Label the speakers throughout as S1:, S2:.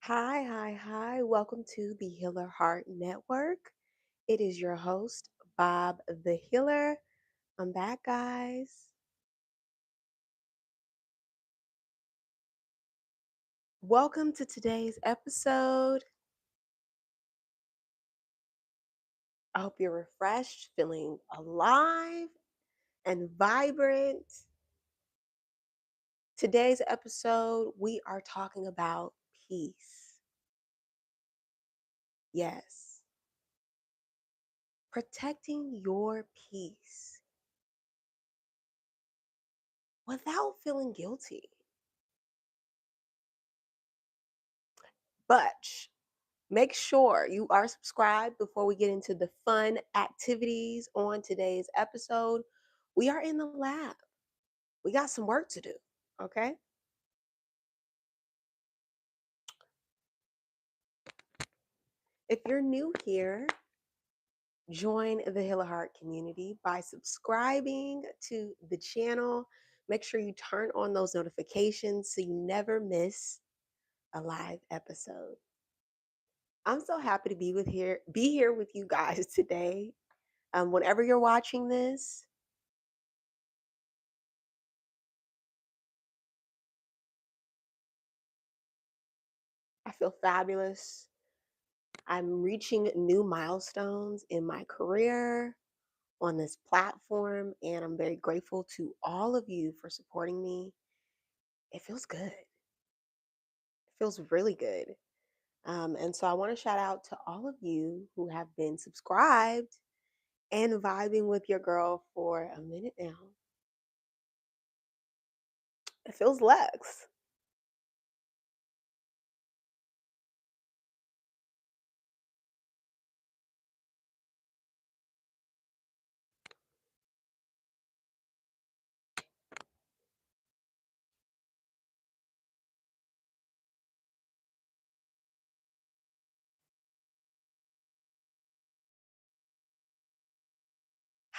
S1: Hi, hi, hi. Welcome to the Healer Heart Network. It is your host, Bob the Healer. I'm back, guys. Welcome to today's episode. I hope you're refreshed, feeling alive and vibrant. Today's episode, we are talking about peace. Yes, protecting your peace without feeling guilty. But make sure you are subscribed before we get into the fun activities on today's episode. We are in the lab. We got some work to do. Okay. If you're new here, join the Healer Heart community by subscribing to the channel. Make sure you turn on those notifications so you never miss a live episode. I'm so happy to be here with you guys today. Whenever you're watching this, I feel fabulous. I'm reaching new milestones in my career on this platform, and I'm very grateful to all of you for supporting me. It feels good. It feels really good. And so I want to shout out to all of you who have been subscribed and vibing with your girl for a minute now. It feels Lex.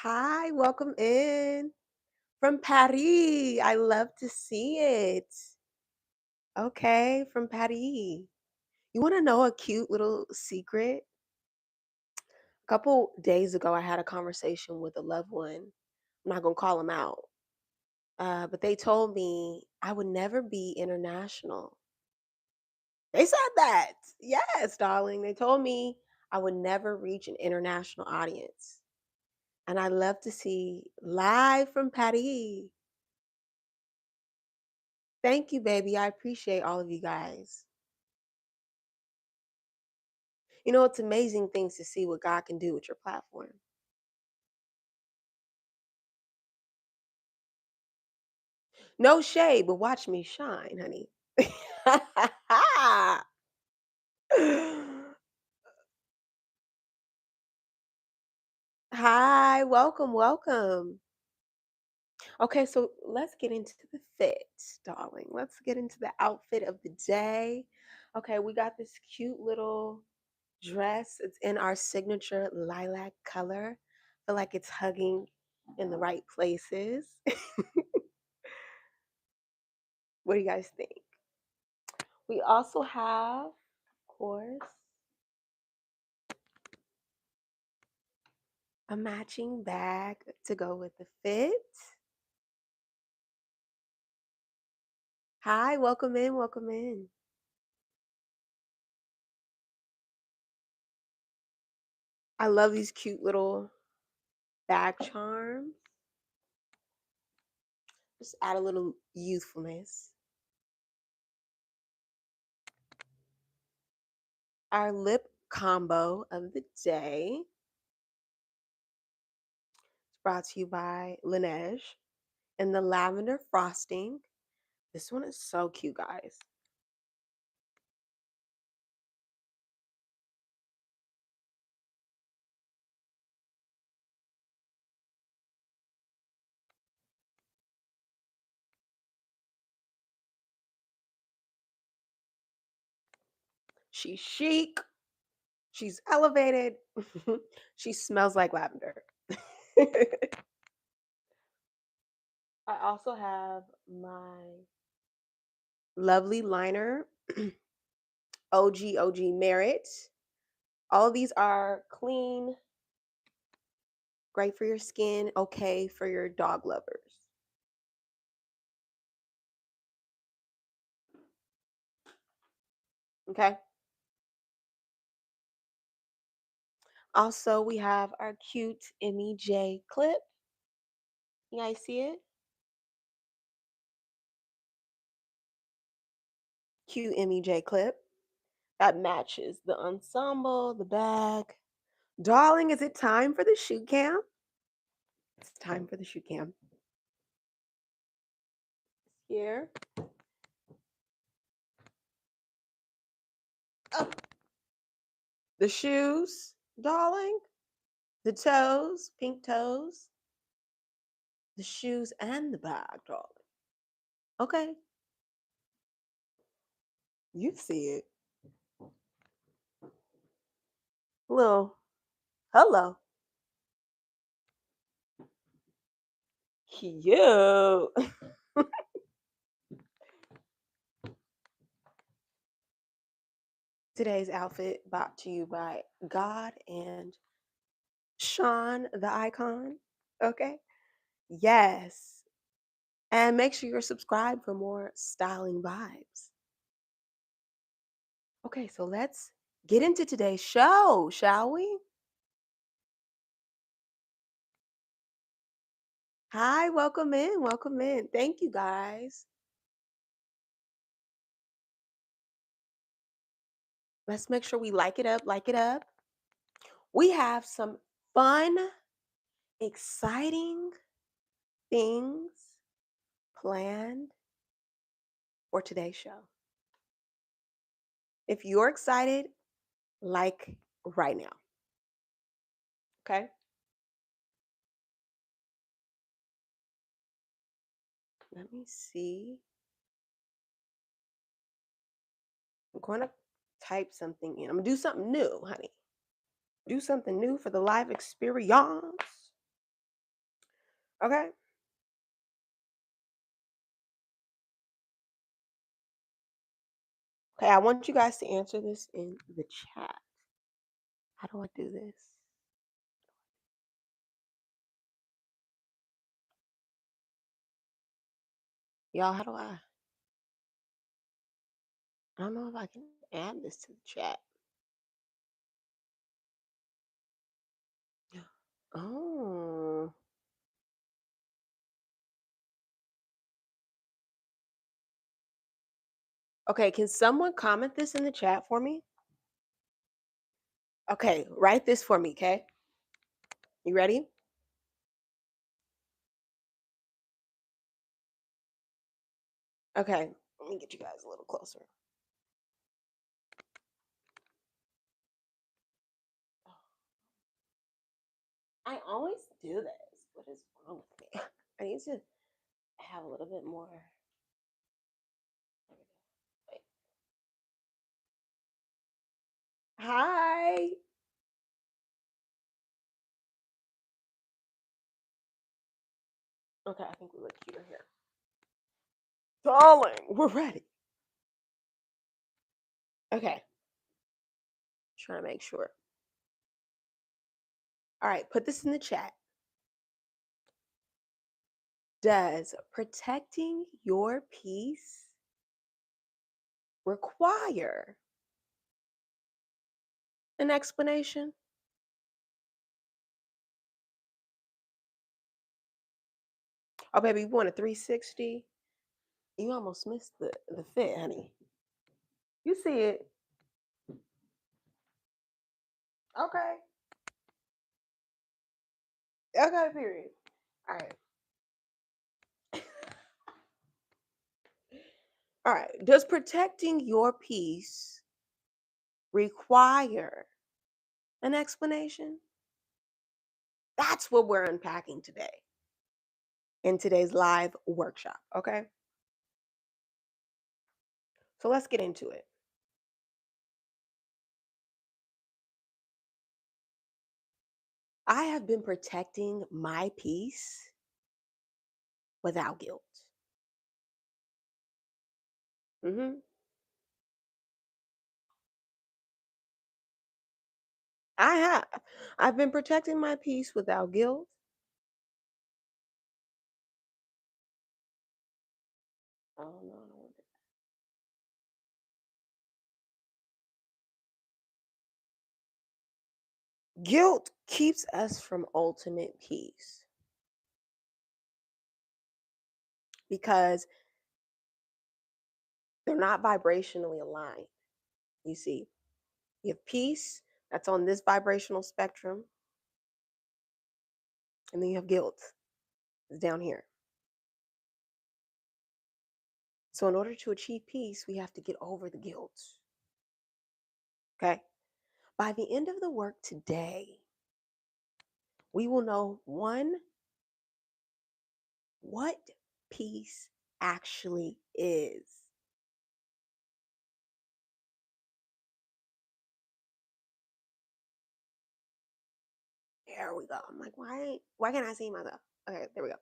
S1: Hi, welcome in from Paris. I love to see it. Okay, from Paris. You want to know a cute little secret? A couple days ago, I had a conversation with a loved one. I'm not going to call them out, but they told me I would never be international. They said that. Yes, darling. They told me I would never reach an international audience. And I love to see live from Paris. Thank you, baby. I appreciate all of you guys. You know, it's amazing things to see what God can do with your platform. No shade, but watch me shine, honey. Hi, welcome, welcome. Okay, so let's get into the fit, darling. Let's get into the outfit of the day. Okay, we got this cute little dress. It's in our signature lilac color. Feel like it's hugging in the right places. What do you guys think? We also have, of course, a matching bag to go with the fit. Hi, welcome in, welcome in. I love these cute little bag charms. Just add a little youthfulness. Our lip combo of the day is brought to you by Laneige and the lavender frosting. This one is so cute, guys. She's chic. She's elevated. She smells like lavender. I also have my lovely liner OG Merit. All of these are clean, great for your skin, okay for your dog lovers. Okay. Also, we have our cute Emmy J clip. You guys see it? Cute Emmy J clip that matches the ensemble, the bag. Darling, is it time for the shoot cam? It's time for the shoot cam. Here. Oh, the shoes, darling. The toes, pink toes. The shoes and the bag, darling. Okay, you see it. Little hello. Cute. Today's outfit brought to you by God and Sean the icon. Okay. Yes. And make sure you're subscribed for more styling vibes. Okay, so let's get into today's show, shall we? Hi, welcome in, welcome in. Thank you guys. Let's make sure we like it up, like it up. We have some fun, exciting things planned for today's show. If you're excited, like right now, okay? Let me see. I'm going to type something in. I'm going to do something new, honey. Do something new for the live experience. Okay? Okay, I want you guys to answer this in the chat. How do I do this? Y'all, how do I? I don't know if I can add this to the chat. Oh. Okay, can someone comment this in the chat for me? Okay, write this for me, okay? You ready? Okay, let me get you guys a little closer. I always do this. What is wrong with me? I need to have a little bit more. Wait. Hi. Okay, I think we look cuter here. Darling, we're ready. Okay, trying to make sure. All right, put this in the chat. Does protecting your peace require an explanation? Oh, baby, you want a 360? You almost missed the fit, honey. You see it. Okay. Okay, period. All right. All right. Does protecting your peace require an explanation? That's what we're unpacking today in today's live workshop. Okay. So let's get into it. I have been protecting my peace without guilt. Hmm. I have. I've been protecting my peace without guilt. Oh no, I don't want that. Guilt keeps us from ultimate peace because they're not vibrationally aligned. You see, you have peace that's on this vibrational spectrum, and then you have guilt it's down here. So, in order to achieve peace, we have to get over the guilt. Okay. By the end of the work today, we will know one, what peace actually is. There we go. I'm like, why can't I see myself? Okay, there we go.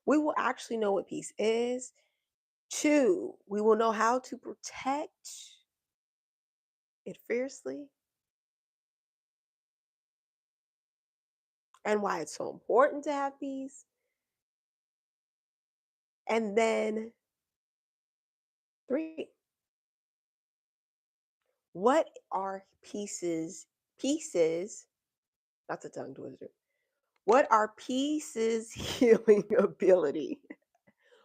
S1: We will actually know what peace is. Two, we will know how to protect it fiercely and why it's so important to have peace. And then three, what are pieces, that's a tongue twister. What are pieces healing ability?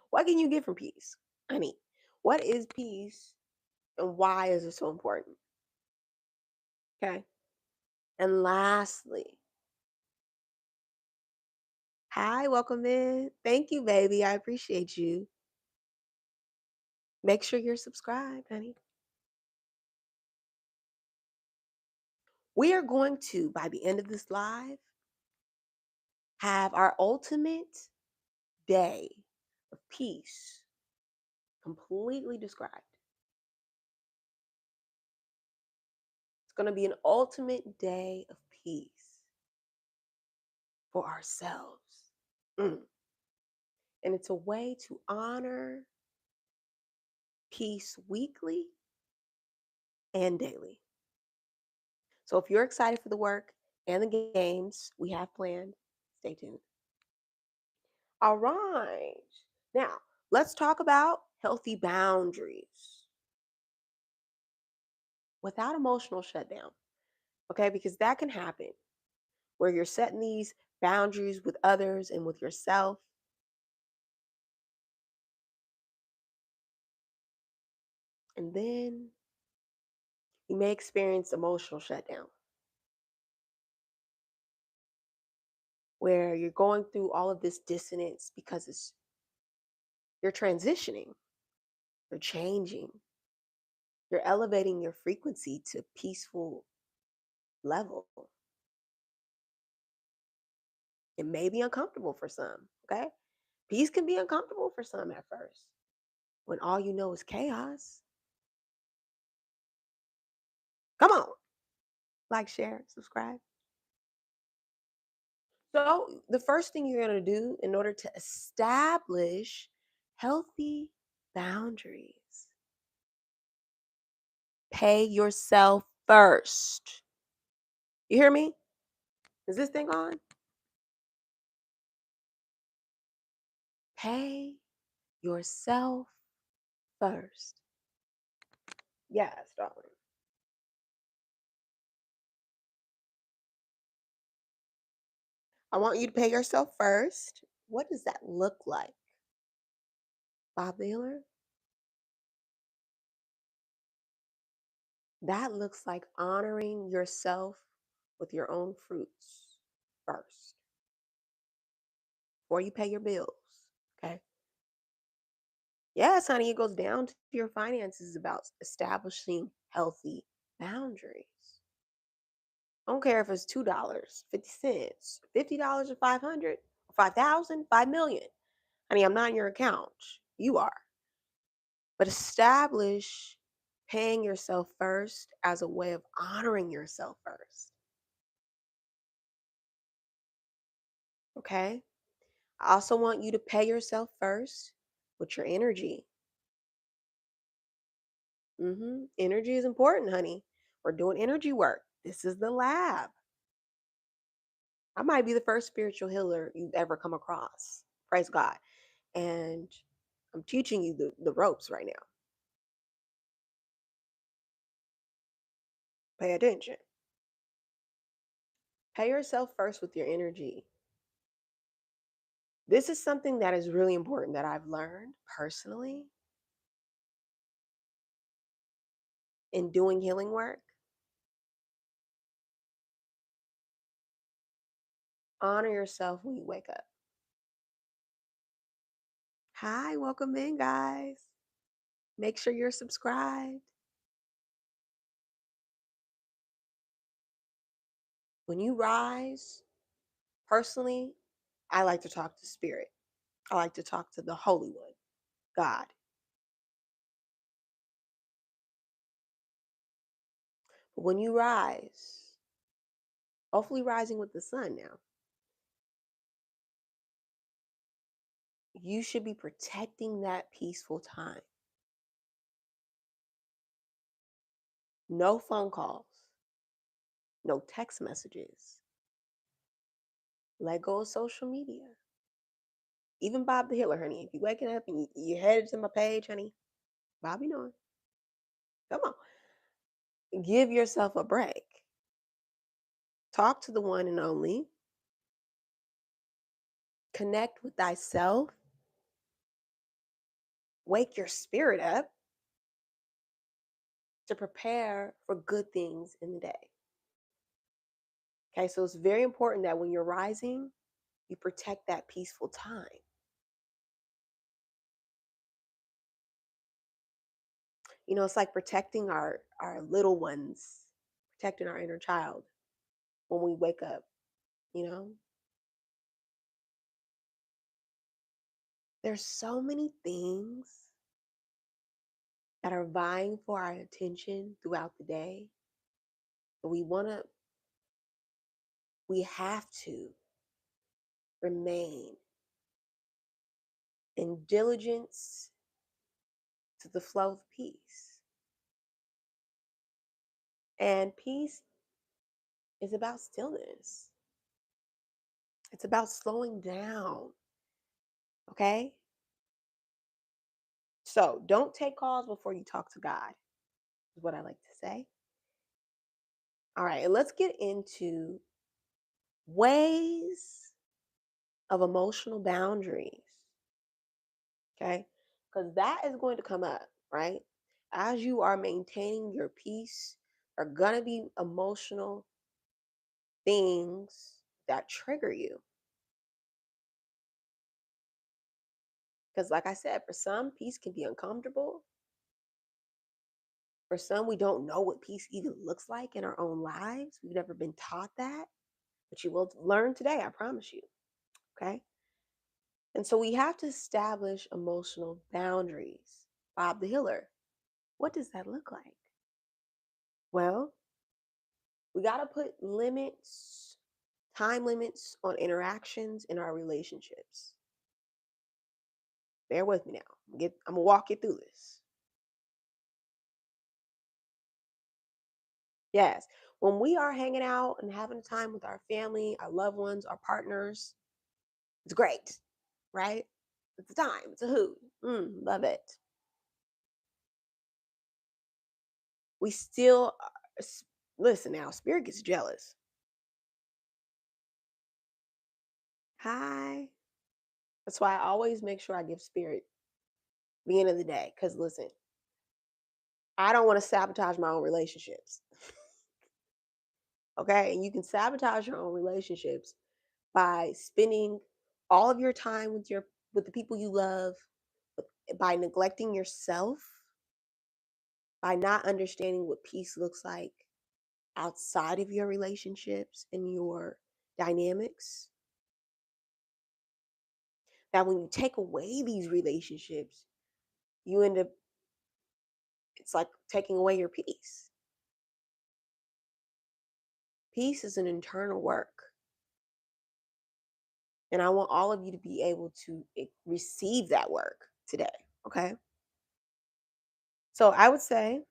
S1: What can you get from peace? Honey, what is peace and why is it so important? Okay. And lastly, hi, welcome in. Thank you, baby. I appreciate you. Make sure you're subscribed, honey. We are going to, by the end of this live, have our ultimate day of peace completely described. It's going to be an ultimate day of peace for ourselves. Mm. And it's a way to honor peace weekly and daily. So if you're excited for the work and the games we have planned, stay tuned. All right. Now, let's talk about healthy boundaries without emotional shutdown. Okay, because that can happen where you're setting these boundaries with others and with yourself. And then you may experience emotional shutdown where you're going through all of this dissonance because you're transitioning, you're changing, you're elevating your frequency to peaceful level. It may be uncomfortable for some, okay? Peace can be uncomfortable for some at first when all you know is chaos. Come on, like, share, subscribe. So, the first thing you're going to do in order to establish healthy boundaries, pay yourself first. You hear me? Is this thing on? Pay yourself first. Yes, darling. I want you to pay yourself first. What does that look like? Bob Dylan? That looks like honoring yourself with your own fruits first before you pay your bills. Okay. Yes, honey, it goes down to your finances about establishing healthy boundaries. I don't care if it's $2, 50 cents, $50 or 500, 5,000, 5,000,000. I mean, I'm not in your account. You are. But establish paying yourself first as a way of honoring yourself first. Okay. I also want you to pay yourself first with your energy. Energy is important, honey. We're doing energy work. This is the lab. I might be the first spiritual healer you've ever come across. Praise God. And I'm teaching you the ropes right now. Pay attention. Pay yourself first with your energy. This is something that is really important that I've learned personally in doing healing work. Honor yourself when you wake up. Hi, welcome in, guys. Make sure you're subscribed. When you rise, personally, I like to talk to spirit. I like to talk to the Holy One, God. But when you rise, hopefully rising with the sun now, you should be protecting that peaceful time. No phone calls, no text messages. Let go of social media. Even Bob the Healer, honey. If you're waking up and you're headed to my page, honey, Bobby knowing. Come on. Give yourself a break. Talk to the one and only. Connect with thyself. Wake your spirit up to prepare for good things in the day. Okay, so it's very important that when you're rising, you protect that peaceful time. You know, it's like protecting our little ones, protecting our inner child when we wake up, you know? There's so many things that are vying for our attention throughout the day. But we have to remain in diligence to the flow of peace. And peace is about stillness. It's about slowing down. Okay? So don't take calls before you talk to God, is what I like to say. All right, and let's get into ways of emotional boundaries. Okay? Because that is going to come up, right? As you are maintaining your peace, are going to be emotional things that trigger you. Because, like I said, for some, peace can be uncomfortable. For some, we don't know what peace even looks like in our own lives. We've never been taught that, but you will learn today, I promise you. Okay. And so we have to establish emotional boundaries. Bob the Healer, what does that look like? Well, we got to put limits, time limits on interactions in our relationships. Bear with me now. I'm going to walk you through this. Yes. When we are hanging out and having time with our family, our loved ones, our partners, it's great, right? It's a time, it's a hoot. Love it. We still, listen now, spirit gets jealous. Hi. That's why I always make sure I give spirit the end of the day. Because listen, I don't want to sabotage my own relationships. Okay. And you can sabotage your own relationships by spending all of your time with the people you love, by neglecting yourself, by not understanding what peace looks like outside of your relationships and your dynamics. That when you take away these relationships, you end up, it's like taking away your peace. Peace is an internal work. And I want all of you to be able to receive that work today. Okay. So I would say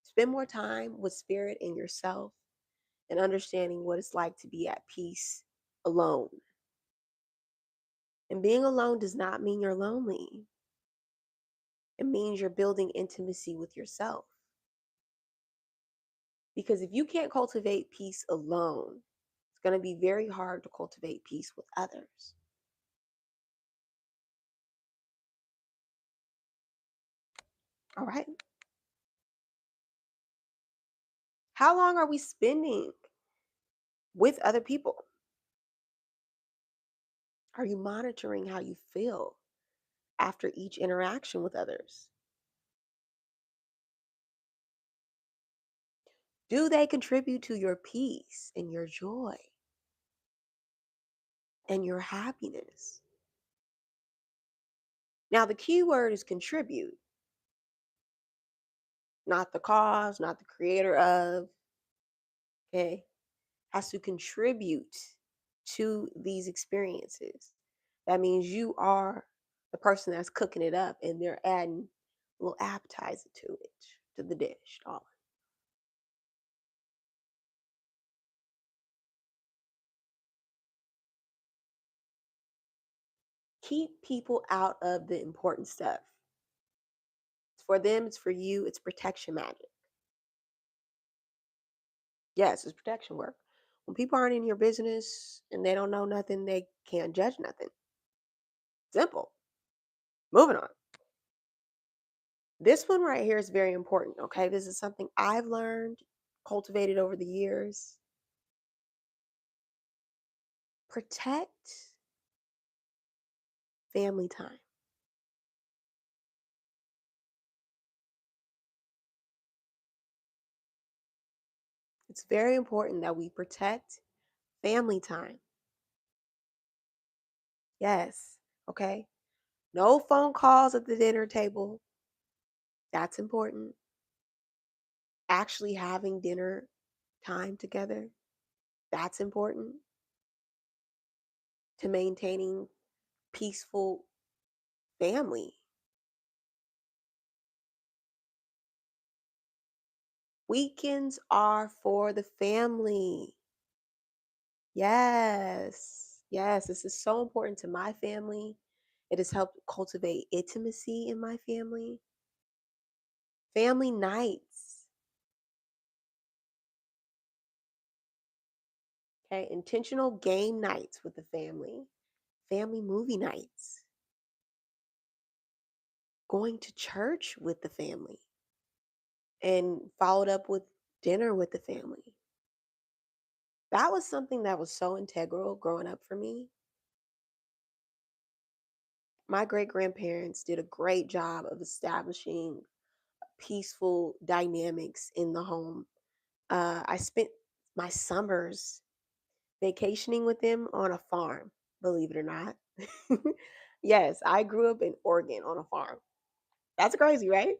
S1: spend more time with spirit and yourself. and understanding what it's like to be at peace alone. And being alone does not mean you're lonely. It means you're building intimacy with yourself. Because if you can't cultivate peace alone, it's going to be very hard to cultivate peace with others. All right. How long are we spending with other people? Are you monitoring how you feel after each interaction with others? Do they contribute to your peace and your joy and your happiness? Now, the key word is contribute, not the cause, not the creator of, okay? Has to contribute to these experiences. That means you are the person that's cooking it up and they're adding a little appetizer to it, to the dish, darling. Keep people out of the important stuff. It's for them, it's for you, it's protection magic. Yes, it's protection work. When people aren't in your business and they don't know nothing, they can't judge nothing. Simple. Moving on. This one right here is very important, okay? This is something I've learned, cultivated over the years. Protect family time. It's very important that we protect family time. Yes, okay? No phone calls at the dinner table. That's important. Actually having dinner time together. That's important to maintaining peaceful family. Weekends are for the family. Yes. Yes, this is so important to my family. It has helped cultivate intimacy in my family. Family nights, okay? Intentional game nights with the family, family movie nights, going to church with the family, and followed up with dinner with the family. That was something that was so integral growing up for me. My great grandparents did a great job of establishing peaceful dynamics in the home. I spent my summers vacationing with them on a farm, believe it or not. Yes, I grew up in Oregon on a farm. That's crazy, right?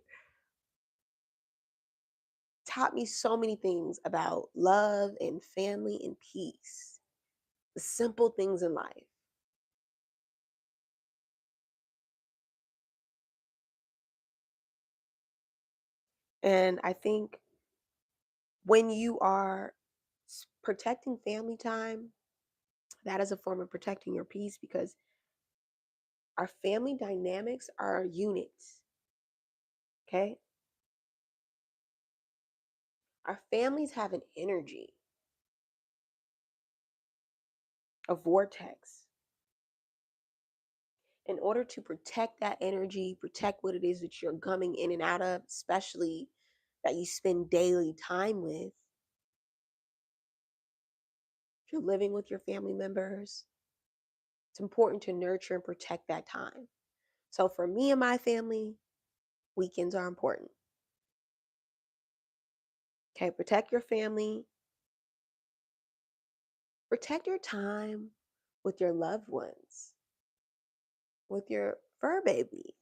S1: Taught me so many things about love and family and peace, the simple things in life. And I think when you are protecting family time, that is a form of protecting your peace because our family dynamics are units, okay? Our families have an energy, a vortex. In order to protect that energy, protect what it is that you're coming in and out of, especially that you spend daily time with, if you're living with your family members, it's important to nurture and protect that time. So for me and my family, weekends are important. Okay, protect your family, protect your time with your loved ones, with your fur babies.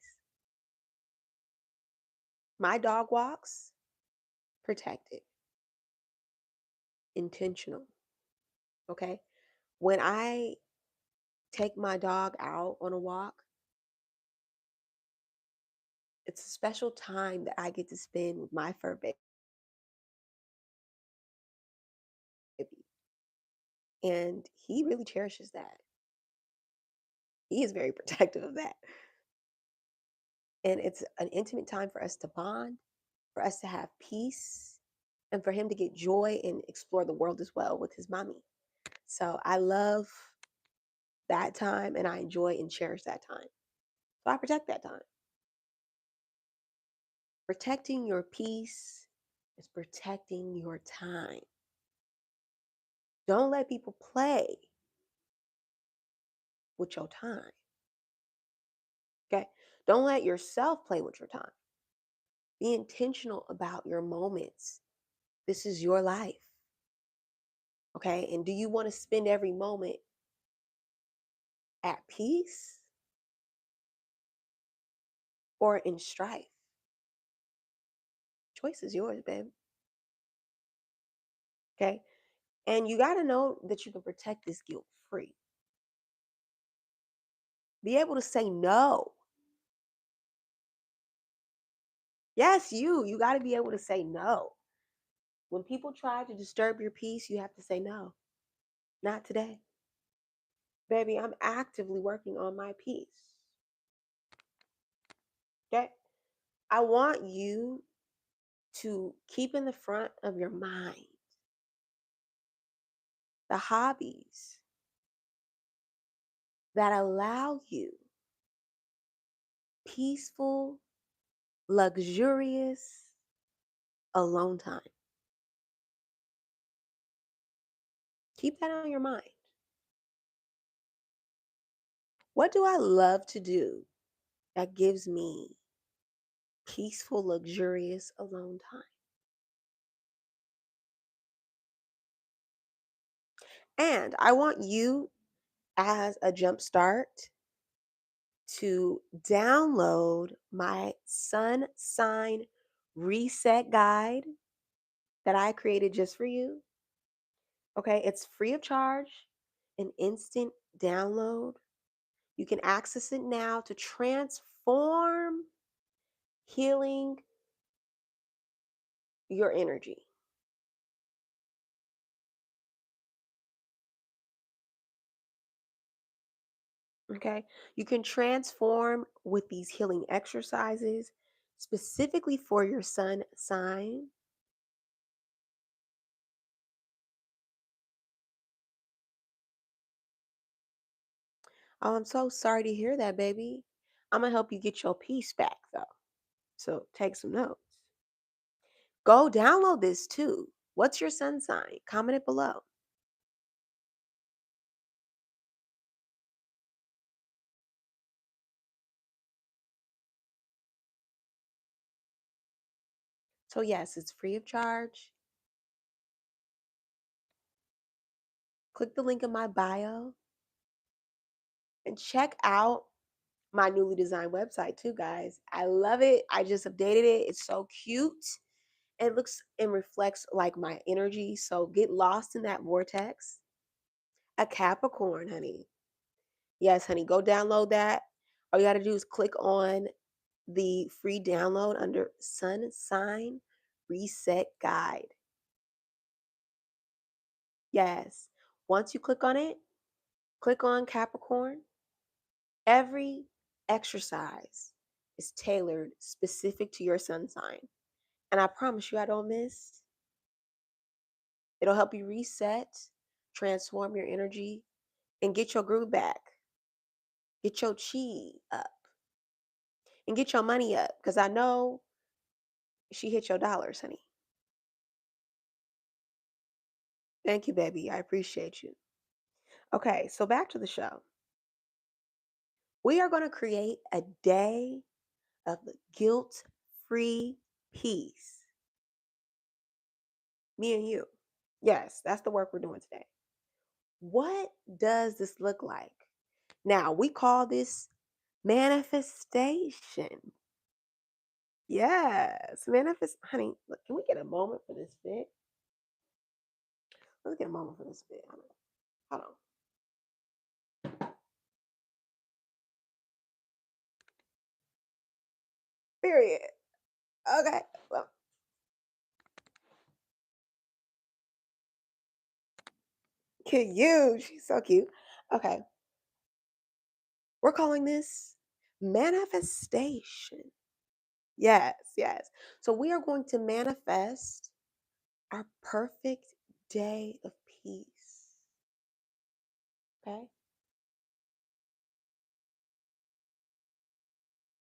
S1: My dog walks, protected, intentional. Okay. When I take my dog out on a walk, it's a special time that I get to spend with my fur baby. And he really cherishes that. He is very protective of that. And it's an intimate time for us to bond, for us to have peace, and for him to get joy and explore the world as well with his mommy. So I love that time and I enjoy and cherish that time. So I protect that time. Protecting your peace is protecting your time. Don't let people play with your time. Okay? Don't let yourself play with your time. Be intentional about your moments. This is your life. Okay? And do you want to spend every moment at peace or in strife? Choice is yours, babe. Okay? And you got to know that you can protect this guilt free. Be able to say no. Yes, you. You got to be able to say no. When people try to disturb your peace, you have to say no. Not today. Baby, I'm actively working on my peace. Okay? I want you to keep in the front of your mind the hobbies that allow you peaceful, luxurious alone time. Keep that on your mind. What do I love to do that gives me peaceful, luxurious alone time? And I want you, as a jump start, to download my sun sign reset guide that I created just for you. Okay, it's free of charge, an instant download. You can access it now to transform healing your energy. Okay, you can transform with these healing exercises specifically for your sun sign. Oh, I'm so sorry to hear that, baby. I'm gonna help you get your peace back though. So take some notes. Go download this too. What's your sun sign? Comment it below. So, yes, it's free of charge. Click the link in my bio and check out my newly designed website too, guys. I love it. I just updated it. It's so cute. It looks and reflects like my energy. So, get lost in that vortex. A Capricorn, honey. Yes, honey, go download that. All you got to do is click on the free download under Sun Sign Reset Guide. Yes. Once you click on it, click on Capricorn. Every exercise is tailored specific to your sun sign. And I promise you, I don't miss. It'll help you reset, transform your energy, and get your groove back. Get your chi up and get your money up. Because I know she hit your dollars, honey. Thank you, baby. I appreciate you. Okay, so back to the show. We are going to create a day of the guilt free peace. Me and you. Yes, that's the work we're doing today. What does this look like? Now, we call this manifestation. Yes, manifest. Honey, look, can we get a moment for this bit? Let's get a moment for this bit. Hold on. Period. Okay. Well, Cute. She's so cute. Okay. We're calling this manifestation. Yes, yes. So we are going to manifest our perfect day of peace. Okay.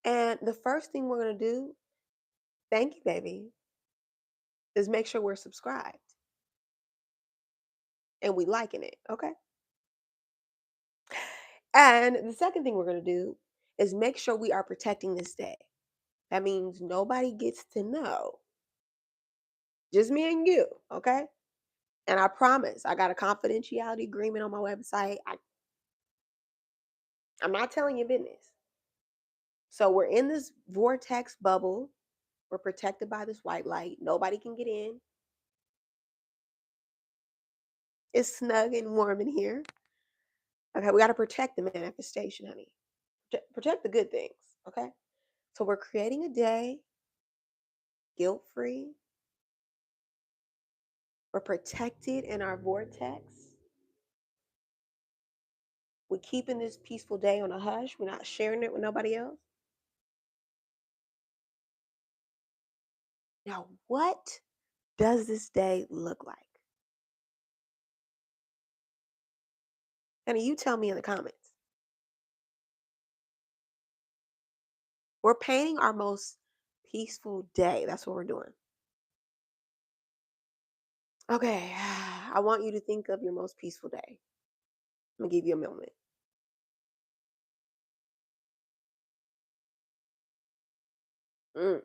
S1: And the first thing we're going to do, thank you, baby, is make sure we're subscribed and we liking it. Okay. And the second thing we're going to do is make sure we are protecting this day. That means nobody gets to know, just me and you. Okay. And I promise, I got a confidentiality agreement on my website. I'm not telling you business. So we're in this vortex bubble. We're protected by this white light. Nobody can get in. It's snug and warm in here. Okay, we got to protect the manifestation, honey. Protect the good things. Okay. So we're creating a day guilt free. We're protected in our vortex. We're keeping this peaceful day on a hush. We're not sharing it with nobody else. Now, what does this day look like? Honey, you tell me in the comments. We're painting our most peaceful day. That's what we're doing. Okay, I want you to think of your most peaceful day. I'm gonna give you a moment. Mm,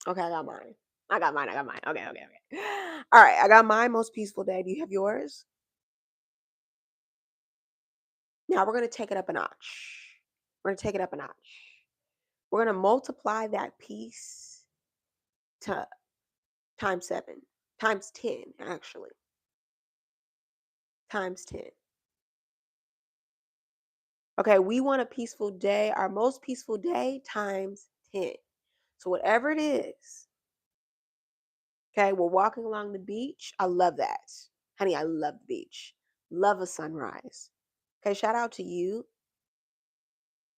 S1: okay, I got mine. I got mine. I got mine. Okay, okay, okay. All right, I got my most peaceful day. Do you have yours? Now we're gonna take it up a notch. We're gonna take it up a notch. We're gonna multiply that peace to times seven, times 10, actually, times 10. Okay, we want a peaceful day, our most peaceful day times 10. So, whatever it is, okay, we're walking along the beach. I love that. Honey, I love the beach. Love a sunrise. Okay, shout out to you.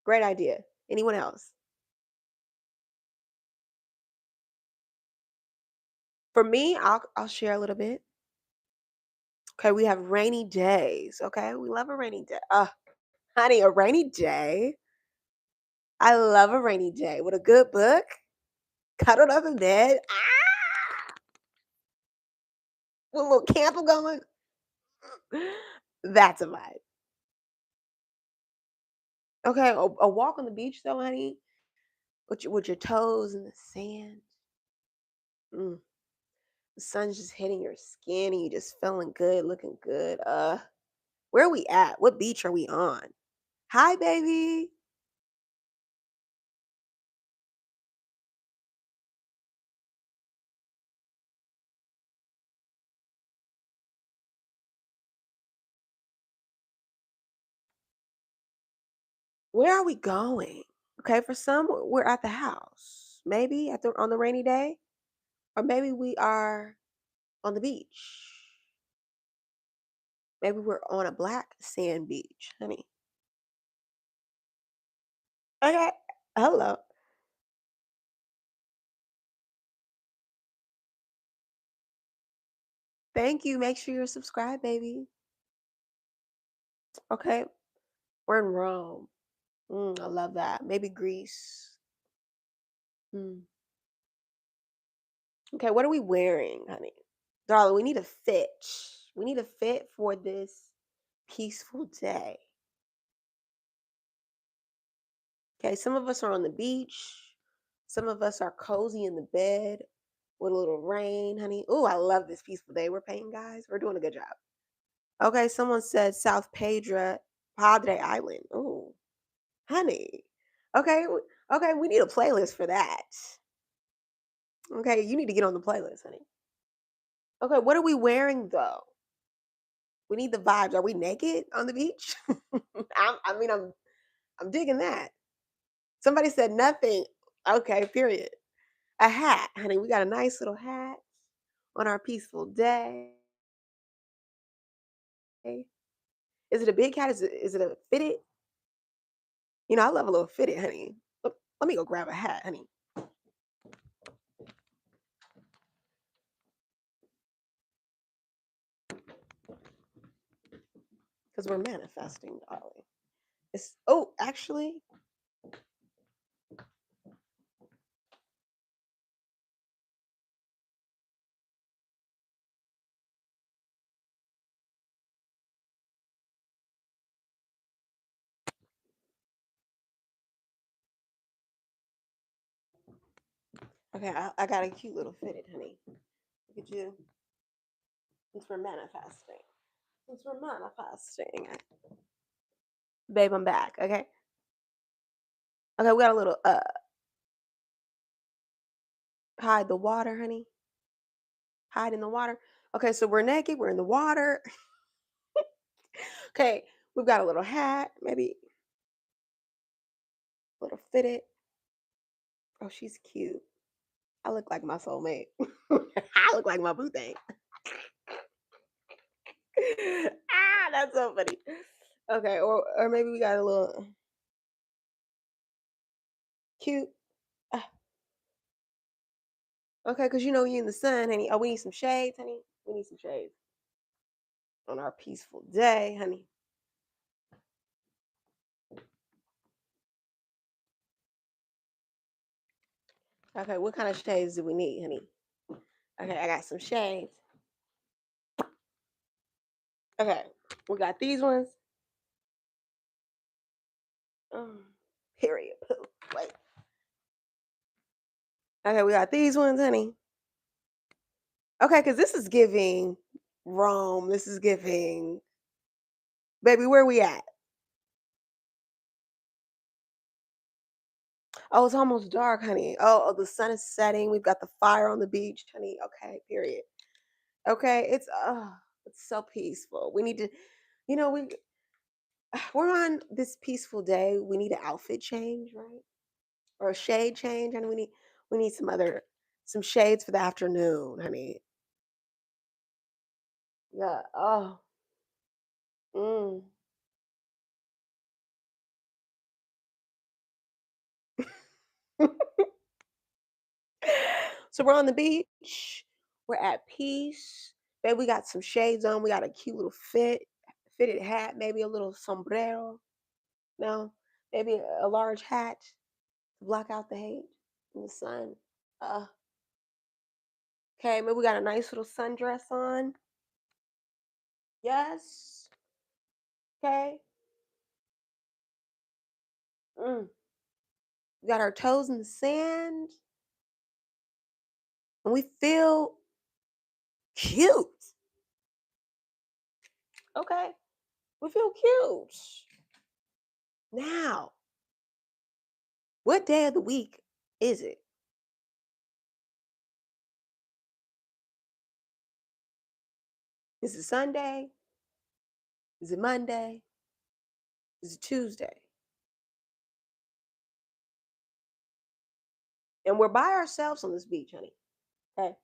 S1: Great idea. Anyone else? For me, I'll share a little bit. Okay, we have rainy days. Okay, we love a rainy day. Honey, a rainy day. I love a rainy day with a good book, cuddled up in bed. With a little candle going. That's a vibe. Okay, a walk on the beach though, honey, with your toes in the sand. Mm, the sun's just hitting your skin and you just feeling good, looking good. Where are we at? What beach are we on? Hi, baby. Where are we going? Okay, for some, we're at the house. Maybe on the rainy day, or maybe we are on the beach. Maybe we're on a black sand beach, honey. Okay. Hello. Thank you. Make sure you're subscribed, baby. Okay. We're in Rome. I love that. Maybe Greece. Mm. Okay. What are we wearing, honey? Darling, we need a fit. We need a fit for this peaceful day. Okay. Some of us are on the beach. Some of us are cozy in the bed with a little rain, honey. Oh, I love this peaceful day we're painting, guys. We're doing a good job. Okay. Someone said South Padre Island. Oh, honey. Okay, okay, we need a playlist for that. Okay, you need to get on the playlist, honey. Okay, what are we wearing though? We need the vibes. Are we naked on the beach? I'm digging that. Somebody said nothing. Okay, period. A hat, honey. We got a nice little hat on our peaceful day. Is it a big cat? Is it a fitted? I love a little fitted, honey. Let me go grab a hat, honey, because we're manifesting, darling. Actually, okay, I got a cute little fitted, honey. Look at you. Since we're manifesting. Since we're manifesting. Babe, I'm back. Okay. Okay, we got a little hide the water, honey. Hide in the water. Okay, so we're naked, we're in the water. Okay, we've got a little hat, maybe a little fitted. Oh, she's cute. I look like my soulmate. I look like my boo thing. That's so funny. Okay, or maybe we got a little cute. uh, Okay, because you in the sun, honey. Oh, we need some shades, honey. We need some shades on our peaceful day, honey. Okay, what kind of shades do we need, honey? Okay, I got some shades. Okay, we got these ones. Um, period. Poo. Wait. Okay, we got these ones, honey. Okay, because this is giving Rome. This is giving, baby, where we at? Oh, it's almost dark, honey. Oh, the sun is setting. We've got the fire on the beach, honey. Okay, period. Okay, it's so peaceful. We need to, you know, we we're on this peaceful day. We need an outfit change, right? Or a shade change, and we need some shades for the afternoon, honey. Yeah. Oh. Mm. So we're on the beach. We're at peace. Babe, we got some shades on. We got a cute little fitted hat, maybe a little sombrero. No, maybe a large hat to block out the hate in the sun. Uh, okay, maybe we got a nice little sundress on. Yes. Okay. Mm. We got our toes in the sand, and we feel cute. Okay, we feel cute. Now, what day of the week is it? Is it Sunday? Is it Monday? Is it Tuesday? And we're by ourselves on this beach, honey. Okay.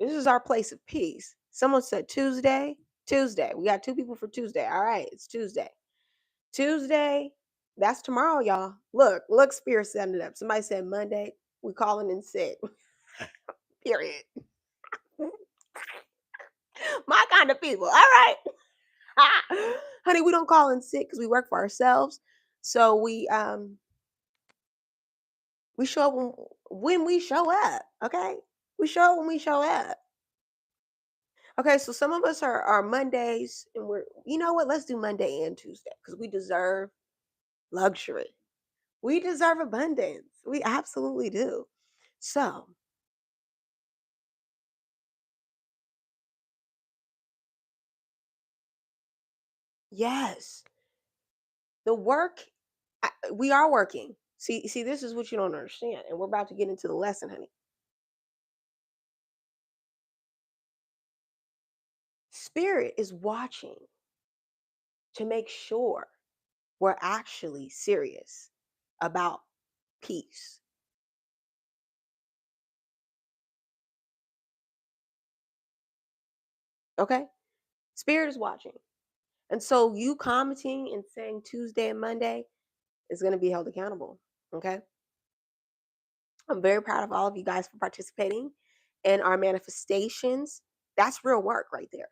S1: This is our place of peace. Someone said Tuesday. Tuesday. We got two people for Tuesday. All right, it's Tuesday. Tuesday. That's tomorrow, y'all. Look, Spirit setting it up. Somebody said Monday. We calling in sick. Period. My kind of people. All right. Honey, we don't call in sick because we work for ourselves. So we show up when we show up. Okay. We show up when we show up. Okay, so some of us are Mondays, and you know what? Let's do Monday and Tuesday because we deserve luxury. We deserve abundance. We absolutely do. So, yes, the work, we are working. See, this is what you don't understand, and we're about to get into the lesson, honey. Spirit is watching to make sure we're actually serious about peace. Okay. Spirit is watching. And so you commenting and saying Tuesday and Monday is going to be held accountable. Okay. I'm very proud of all of you guys for participating in our manifestations. That's real work right there.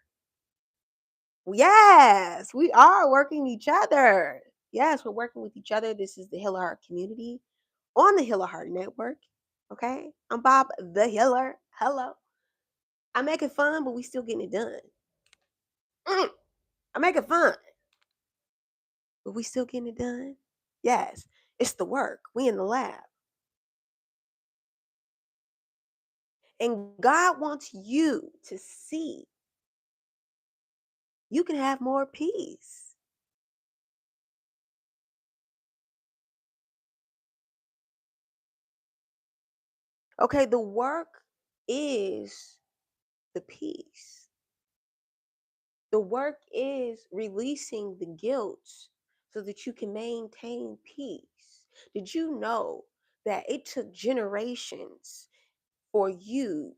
S1: Yes, we are working each other. Yes, we're working with each other. This is the Healer Heart community on the Healer Heart Network. Okay. I'm Bob the Healer. Hello. I make it fun, but we still getting it done. Mm, I make it fun, but we still getting it done. Yes, it's the work. We in the lab. And God wants you to see you can have more peace. Okay, the work is the peace. The work is releasing the guilt so that you can maintain peace. Did you know that it took generations for you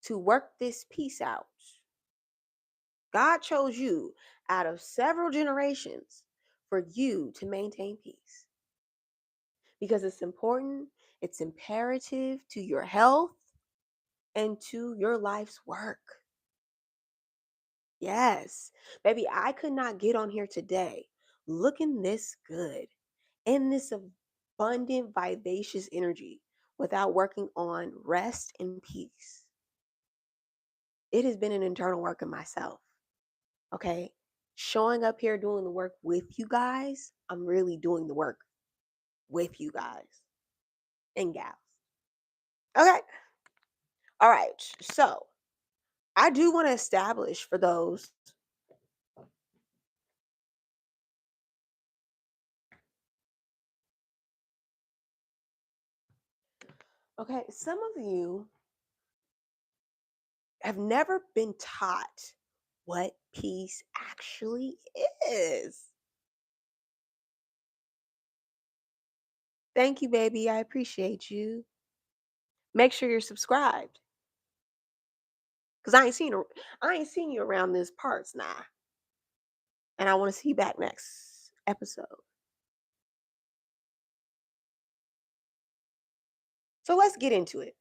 S1: to work this peace out? God chose you out of several generations for you to maintain peace because it's important, it's imperative to your health and to your life's work. Yes, baby, I could not get on here today looking this good in this abundant, vivacious energy without working on rest and peace. It has been an internal work of myself. Okay. Showing up here doing the work with you guys, I'm really doing the work with you guys and gals. Okay. All right. So I do want to establish for those. Okay. Some of you have never been taught what peace actually is. Thank you, baby. I appreciate you. Make sure you're subscribed. Cause I ain't seen you around these parts now. And I want to see you back next episode. So let's get into it.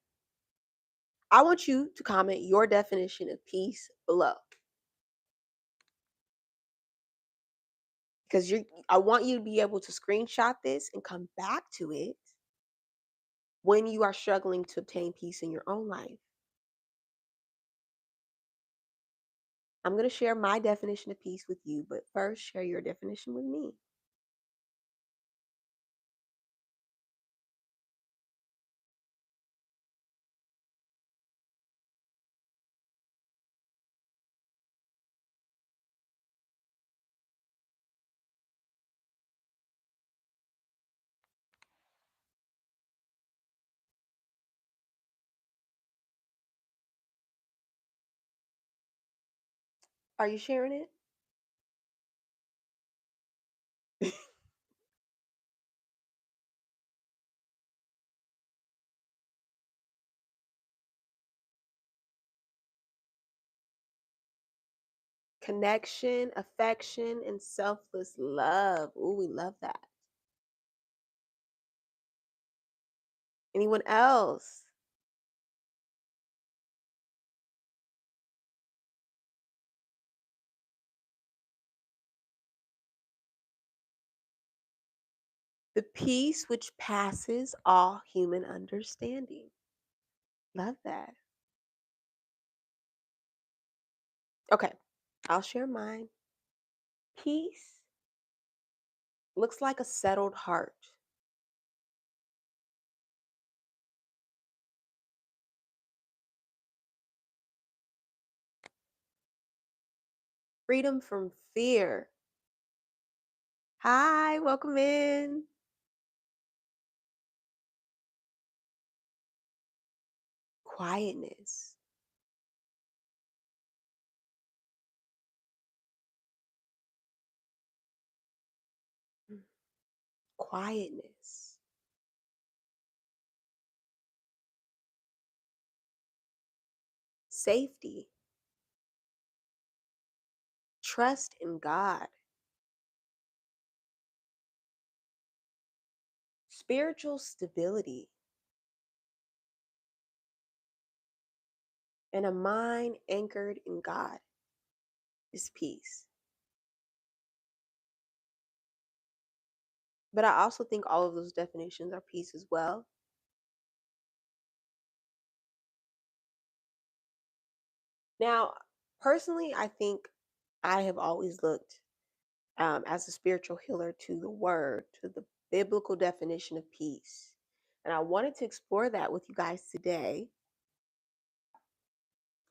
S1: I want you to comment your definition of peace below because I want you to be able to screenshot this and come back to it when you are struggling to obtain peace in your own life. I'm going to share my definition of peace with you, but first share your definition with me. Are you sharing it? Connection, affection, and selfless love. Ooh, we love that. Anyone else? The peace which passes all human understanding. Love that. Okay, I'll share mine. Peace looks like a settled heart, freedom from fear. Hi, welcome in. Quietness, mm, quietness, safety, trust in God, spiritual stability, and a mind anchored in God is peace. But I also think all of those definitions are peace as well. Now, personally, I think I have always looked as a spiritual healer to the word, to the biblical definition of peace. And I wanted to explore that with you guys today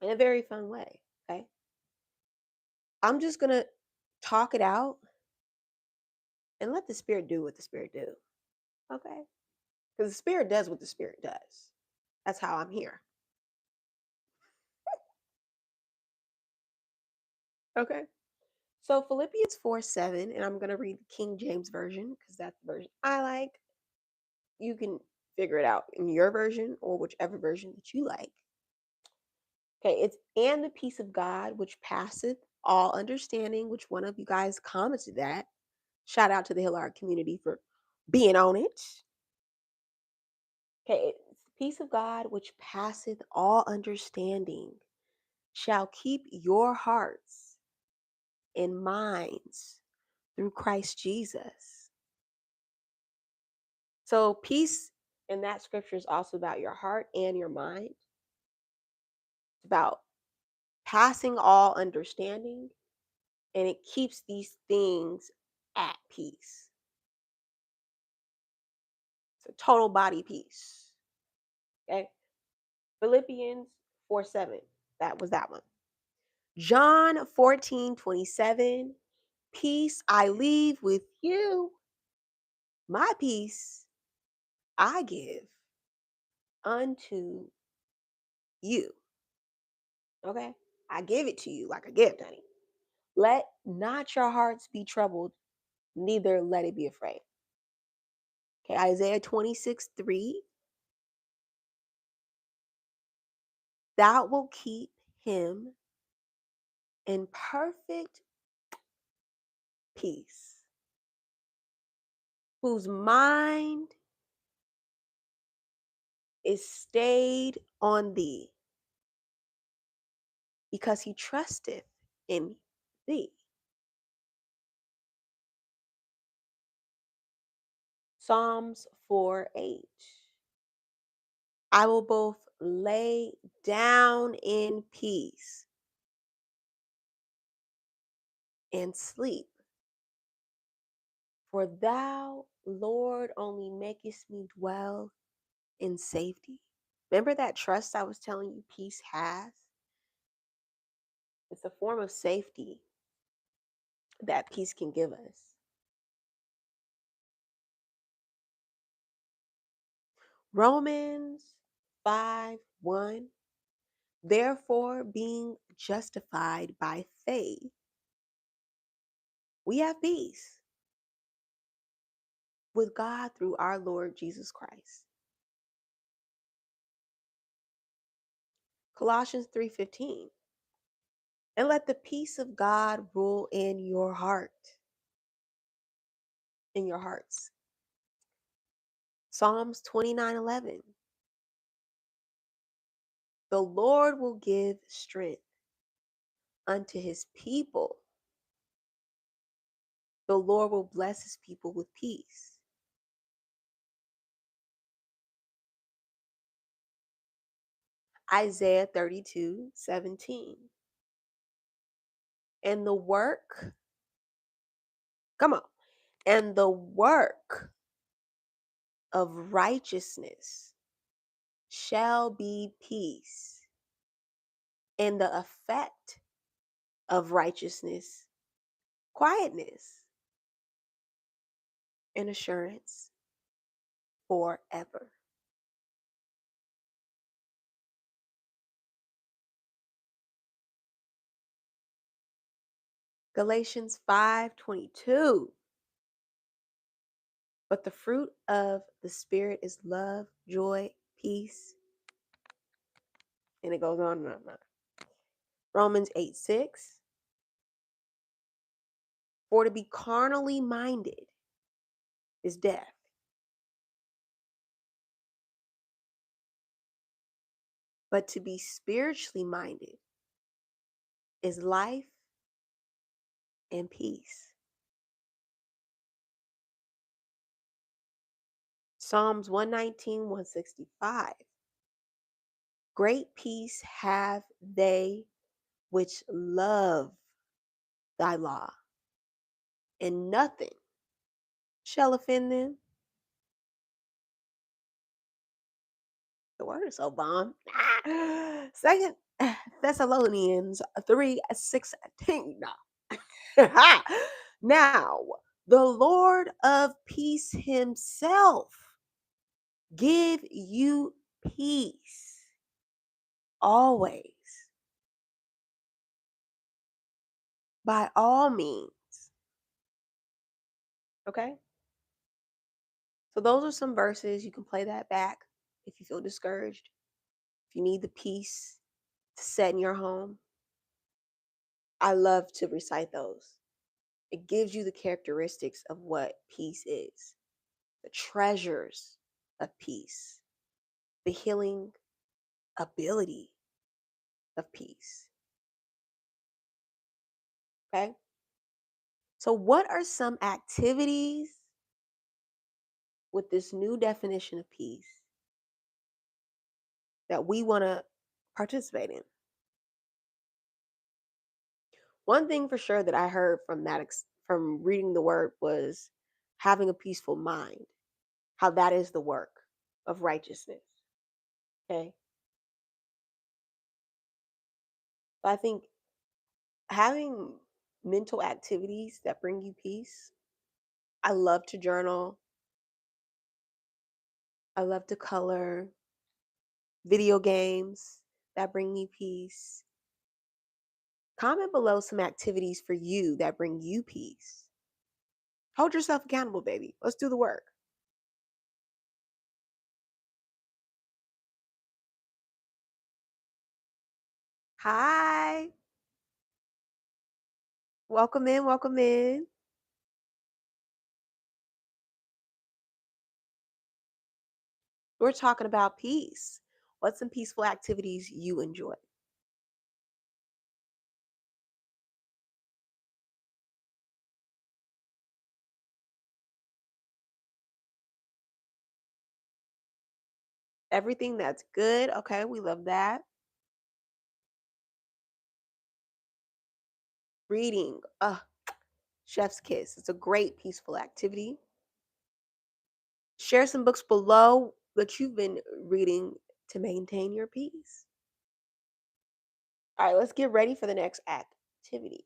S1: in a very fun way. Okay. I'm just going to talk it out and let the spirit do what the spirit do. Okay. Because the spirit does what the spirit does. That's how I'm here. Okay. So Philippians 4:7, and I'm going to read the King James Version because that's the version I like. You can figure it out in your version or whichever version that you like. Okay, it's and the peace of God which passeth all understanding, which one of you guys commented that. Shout out to the Hillard community for being on it. Okay, it's the peace of God which passeth all understanding shall keep your hearts and minds through Christ Jesus. So peace in that scripture is also about your heart and your mind. It's about passing all understanding, and it keeps these things at peace. So total body peace. Okay. Philippians 4:7. That was that one. John 14:27. Peace I leave with you. My peace I give unto you. Okay. I give it to you like a gift, honey. Let not your hearts be troubled, neither let it be afraid. Okay, Isaiah 26:3. Thou will keep him in perfect peace, whose mind is stayed on thee, because he trusteth in thee. Psalms 4:8. I will both lay down in peace and sleep. For thou, Lord, only makest me dwell in safety. Remember that trust I was telling you peace has? It's a form of safety that peace can give us. Romans 5:1. Therefore, being justified by faith, we have peace with God through our Lord Jesus Christ. Colossians 3:15. And let the peace of God rule in your heart, in your hearts. Psalms 29:11. The Lord will give strength unto his people. The Lord will bless his people with peace. Isaiah 32:17. And the work, come on, and the work of righteousness shall be peace, and the effect of righteousness, quietness and assurance forever. Galatians 5:22. But the fruit of the Spirit is love, joy, peace, and it goes on and on and on. Romans 8:6. For to be carnally minded is death, but to be spiritually minded is life and peace. Psalms 119, 165. Great peace have they which love thy law, and nothing shall offend them. The word is so bomb. Second Thessalonians 3:16. Now, the Lord of peace himself give you peace always, by all means. Okay? So, those are some verses. You can play that back if you feel discouraged, if you need the peace to set in your home. I love to recite those. It gives you the characteristics of what peace is, the treasures of peace, the healing ability of peace. Okay? So, what are some activities with this new definition of peace that we want to participate in? One thing for sure that I heard from from reading the word was having a peaceful mind, how that is the work of righteousness. Okay? So I think having mental activities that bring you peace. I love to journal. I love to color, video games that bring me peace. Comment below some activities for you that bring you peace. Hold yourself accountable, baby. Let's do the work. Hi. Welcome in. Welcome in. We're talking about peace. What's some peaceful activities you enjoy? Everything that's good. Okay, we love that. Reading. Chef's kiss. It's a great peaceful activity. Share some books below that you've been reading to maintain your peace. All right, let's get ready for the next activity.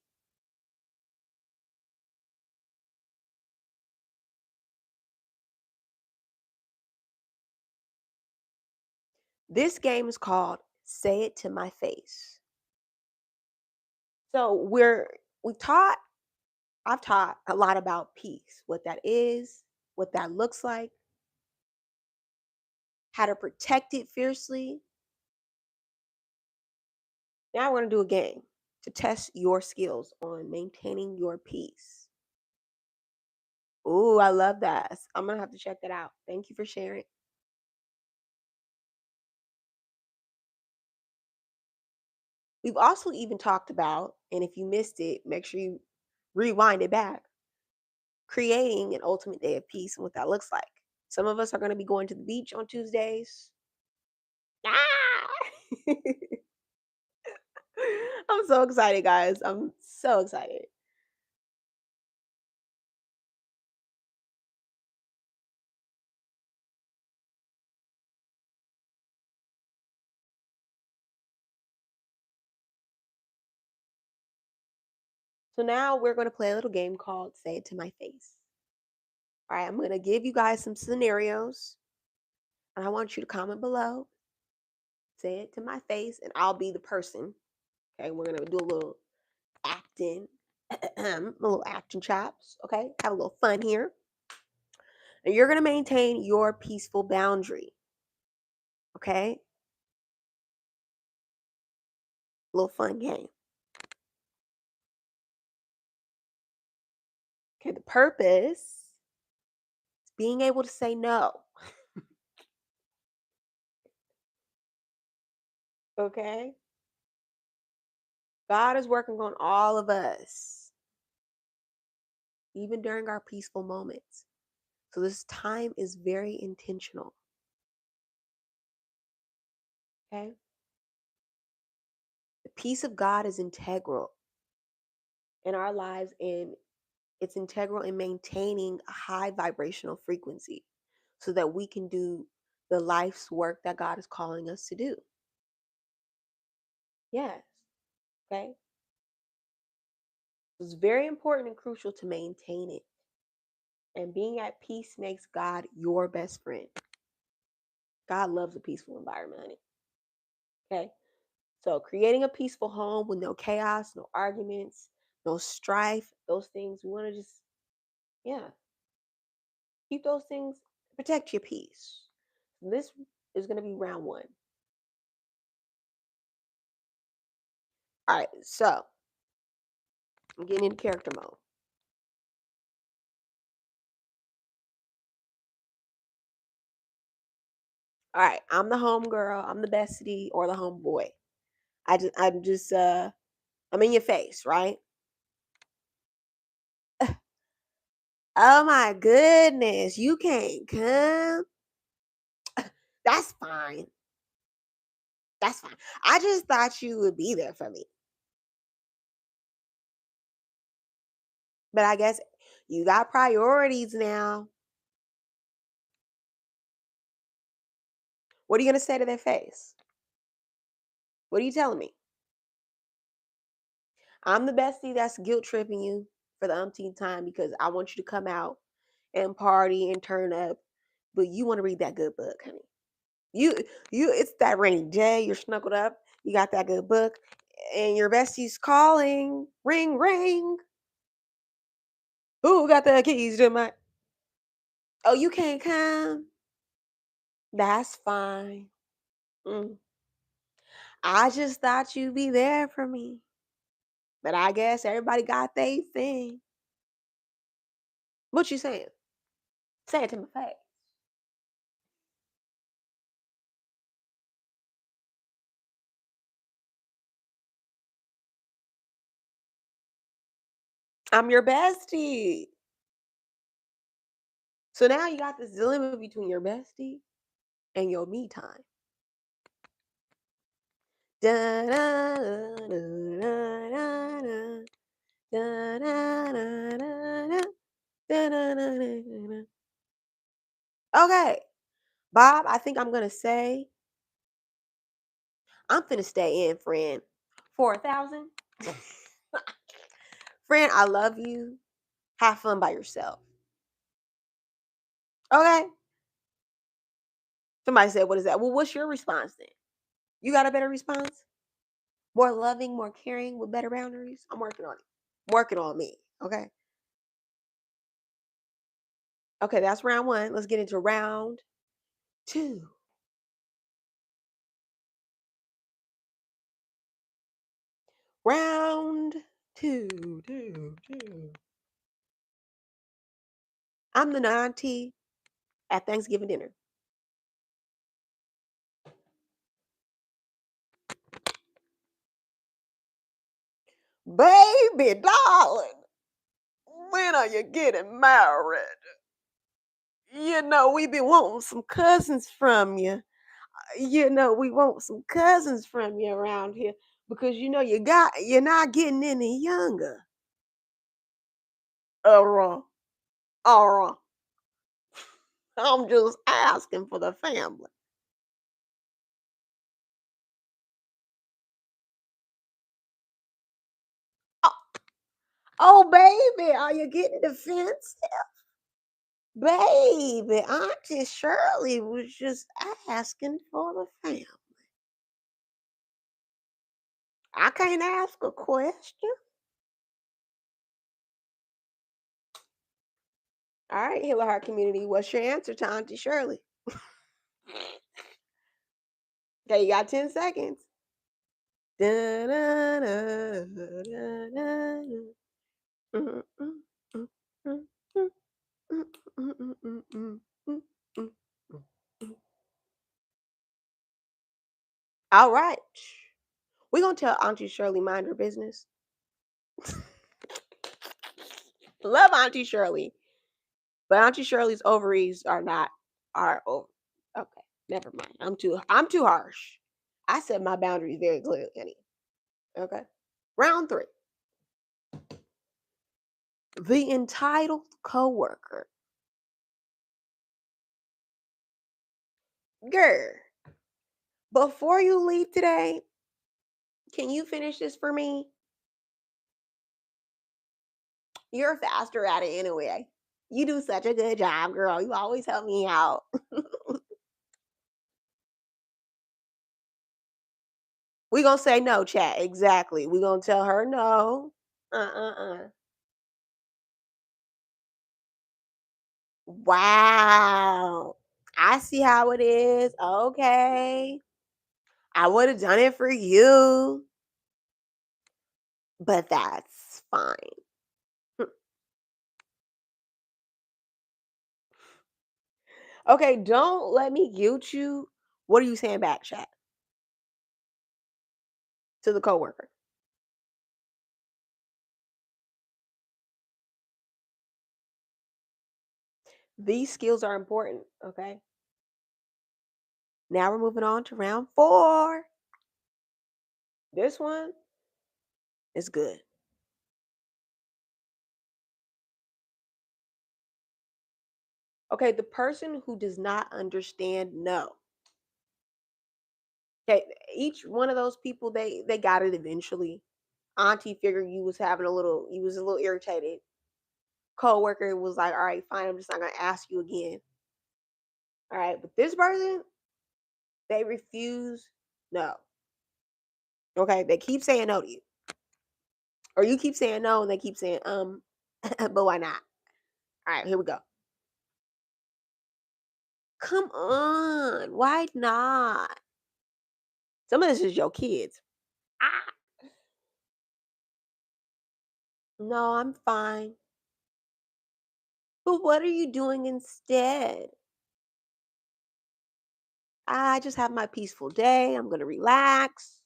S1: This game is called Say It to My Face. So we've taught I've taught a lot about peace, what that is, what that looks like, how to protect it fiercely. Now we're going to do a game to test your skills on maintaining your peace. Ooh, I love that. I'm going to have to check that out. Thank you for sharing. We've also even talked about, and if you missed it, make sure you rewind it back, creating an ultimate day of peace and what that looks like. Some of us are going to be going to the beach on Tuesdays. Ah! I'm so excited, guys. I'm so excited. So now we're going to play a little game called Say It to My Face. All right, I'm going to give you guys some scenarios, and I want you to comment below. Say it to my face, and I'll be the person. Okay, we're going to do a little acting, a little action chops. Okay, have a little fun here. And you're going to maintain your peaceful boundary. Okay, a little fun game. Okay, the purpose is being able to say no. Okay? God is working on all of us, even during our peaceful moments. So this time is very intentional. Okay? The peace of God is integral in our lives, and it's integral in maintaining a high vibrational frequency so that we can do the life's work that God is calling us to do. Yes. Okay. It's very important and crucial to maintain it. And being at peace makes God your best friend. God loves a peaceful environment, honey. Okay. So creating a peaceful home with no chaos, no arguments, no strife, those things, we want to just, yeah, keep those things, protect your peace. This is going to be round one. All right. So I'm getting into character mode. All right. I'm the home girl. I'm the bestie or the homeboy. I'm in your face, right? Oh my goodness, you can't come. That's fine. That's fine. I just thought you would be there for me. But I guess you got priorities now. What are you going to say to their face? What are you telling me? I'm the bestie that's guilt tripping you for the umpteenth time because I want you to come out and party and turn up, but you want to read that good book, honey. You it's that rainy day, you're snuggled up, you got that good book, and your bestie's calling. Ring ring. Who got the keys to my Oh, you can't come? That's fine. Mm. I just thought you'd be there for me. But I guess everybody got their thing. What you saying? Say it to my face. I'm your bestie. So now you got this dilemma between your bestie and your me time. Da-da-da-da-da-da. Da-da-da-da-da. Da-da-da-da-da. Okay, Bob, I think I'm gonna say I'm finna stay in, friend. For 1,000. Friend, I love you. Have fun by yourself. Okay. Somebody said, what is that? Well, what's your response then? You got a better response? More loving, more caring, with better boundaries? I'm working on it. I'm working on me. Okay. Okay, that's round one. Let's get into round two. Round two. I'm the auntie at Thanksgiving dinner. Baby, darling, when are you getting married? We've been wanting some cousins from you. We want some cousins from you around here because you're not getting any younger. Uh, uh, I'm just asking for the family. Oh, oh, baby, are you getting defensive? Baby, Auntie Shirley was just asking for the family. I can't ask a question. All right, Hilla Heart community, what's your answer to Auntie Shirley? Okay, you got 10 seconds. Da-da-da-da-da-da. mm, mm, mm, mm, mm, mm, mm. All right. We're gonna tell Auntie Shirley mind her business. Love Auntie Shirley. But Auntie Shirley's ovaries are over. Okay, never mind. I'm too harsh. I set my boundaries very clearly, honey. Okay. Round three. The entitled coworker. Girl, before you leave today, can you finish this for me? You're faster at it anyway. You do such a good job, girl. You always help me out. We gonna say no, chat. Exactly. We gonna tell her no. Uh. Wow. I see how it is. Okay. I would have done it for you, but that's fine. Okay, don't let me guilt you. What are you saying back, chat, to the coworker? These skills are important. Okay. Now we're moving on to round four. This one is good. Okay, the person who does not understand no. Okay, each one of those people, they got it eventually. Auntie figured you was a little irritated. Coworker was like, all right, fine, I'm just not gonna ask you again. All right, but this person, they refuse no. Okay, they keep saying no to you, or you keep saying no, and they keep saying but why not? All right, here we go. Come on, why not? Some of this is your kids. Ah, no, I'm fine. But what are you doing instead? I just have my peaceful day. I'm gonna relax.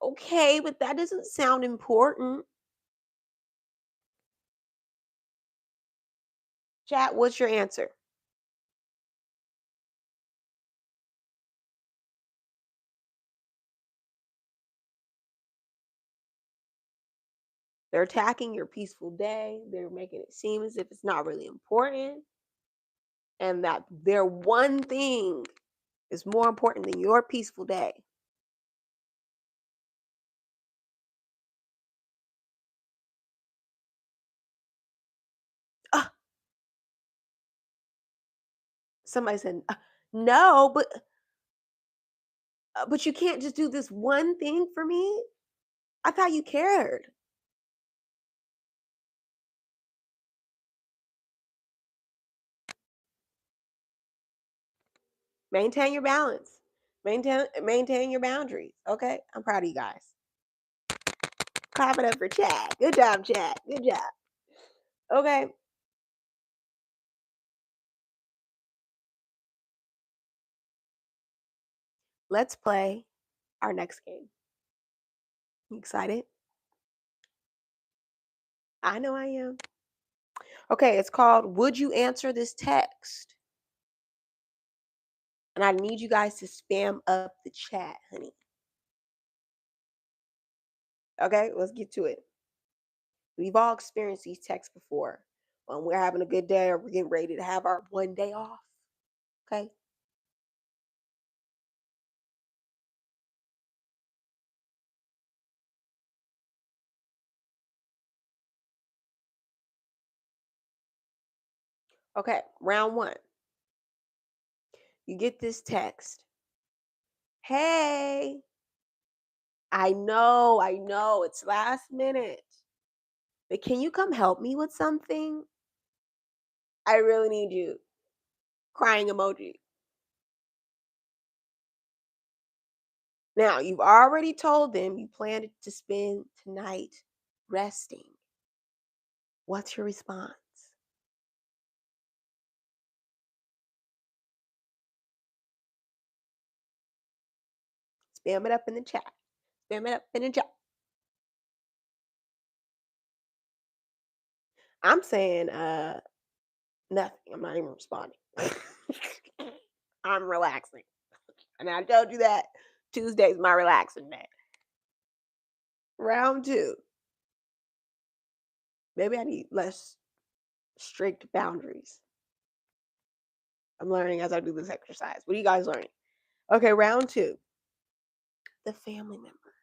S1: Okay, but that doesn't sound important. Chat, what's your answer? They're attacking your peaceful day. They're making it seem as if it's not really important and that their one thing is more important than your peaceful day. Uh, Somebody said, "No, but you can't just do this one thing for me. I thought you cared." Maintain your balance. Maintain your boundaries. Okay, I'm proud of you guys. Clap it up for Chad. Good job, Chad. Good job. Okay, let's play our next game. You excited? I know I am. Okay, it's called Would You Answer This Text? And I need you guys to spam up the chat, honey. Okay, let's get to it. We've all experienced these texts before when we're having a good day or we're getting ready to have our one day off. Okay, okay, round one. You get this text. Hey, I know, it's last minute, but can you come help me with something? I really need you. Crying emoji. Now, you've already told them you plan to spend tonight resting. What's your response? Spam it up in the chat. Spam it up in the chat. I'm saying nothing. I'm not even responding. I'm relaxing. And I told you that Tuesday's my relaxing day. Round two. Maybe I need less strict boundaries. I'm learning as I do this exercise. What are you guys learning? Okay, round two. The family member.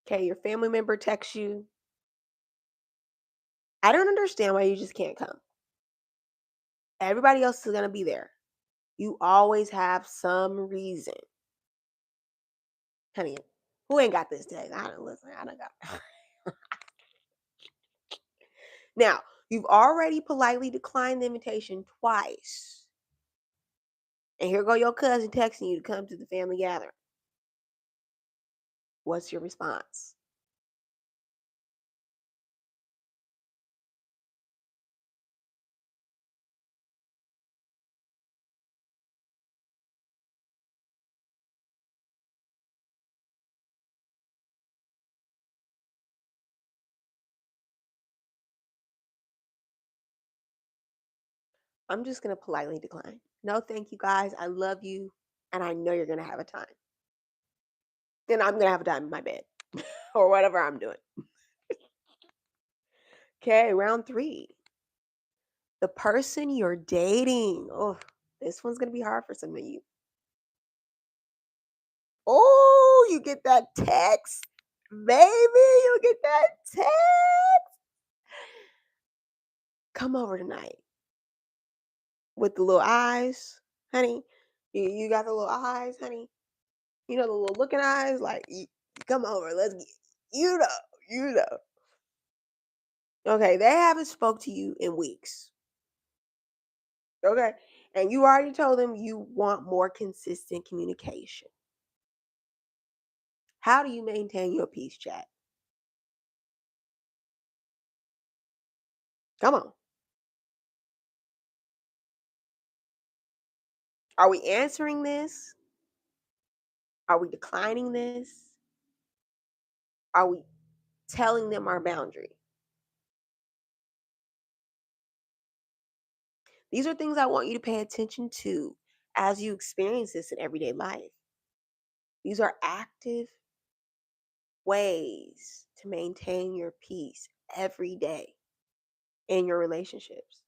S1: Okay, your family member texts you. I don't understand why you just can't come. Everybody else is going to be there. You always have some reason. Honey, who ain't got this today? I don't listen. I don't got. Now, you've already politely declined the invitation twice. And here go your cousin texting you to come to the family gathering. What's your response? I'm just going to politely decline. No, thank you guys. I love you. And I know you're going to have a time. Then I'm going to have a time in my bed or whatever I'm doing. Okay, round three. The person you're dating. Oh, this one's going to be hard for some of you. Oh, you get that text, baby. You get that text. Come over tonight with the little eyes, honey. You got the little eyes, honey. You know the little looking eyes. Like, come over. Let's get. You know. You know. Okay, they haven't spoke to you in weeks. Okay, and you already told them you want more consistent communication. How do you maintain your peace, chat? Come on. Are we answering this? Are we declining this? Are we telling them our boundary? These are things I want you to pay attention to as you experience this in everyday life. These are active ways to maintain your peace every day in your relationships.